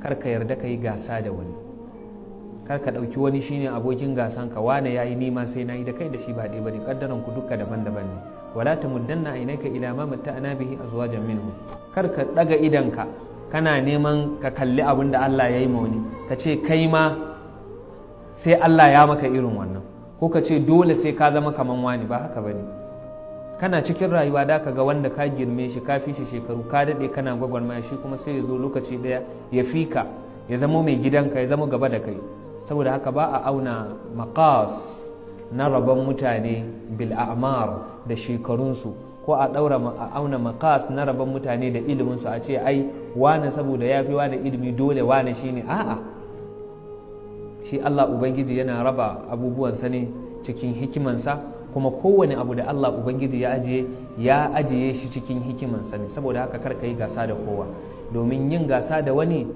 kar ka yarda ka yi gasa da wani, kar ka ɗauki wani shine abokin gasan ka, wane yayi nima sai nayi, da kai da shi ba ɗaya bane, kaddaran ku duka daban-daban ne. wala tamuddanna aynaka ila ma matta'na bihi azwajan minhum, kar ka daga idanka kana neman ka kalli abin da Allah ya yi ma wani ka ce kai ma sai Allah ya maka irin wannan, ko ka ce dole sai ka zama kaman wani, ba haka bane. kana cikin rayuwa da ka ga wanda ka girme shi, ka fi shi shekaru, ka daɗe kana gwagwarmaya, shi kuma sai ya zo lokaci ɗaya ya fi ka, ya zama mai gidanka, ya zama gaba da kai. saboda haka ba a auna maqas na rabon mutane bil a'mar da shekarunsu, ko a auna maqas na rabon mutane da iliminsu, a ce ai wane saboda ya fi wane ilimi dole wane shine, a'a. shi Allah Ubangiji yana raba abubuwansa ne cikin hikimansa, kuma kowane abu da Allah Ubangiji ya ajiye shi cikin hikimansa ne. saboda haka kar ka yi gasa da kowa, domin yin gasa da wani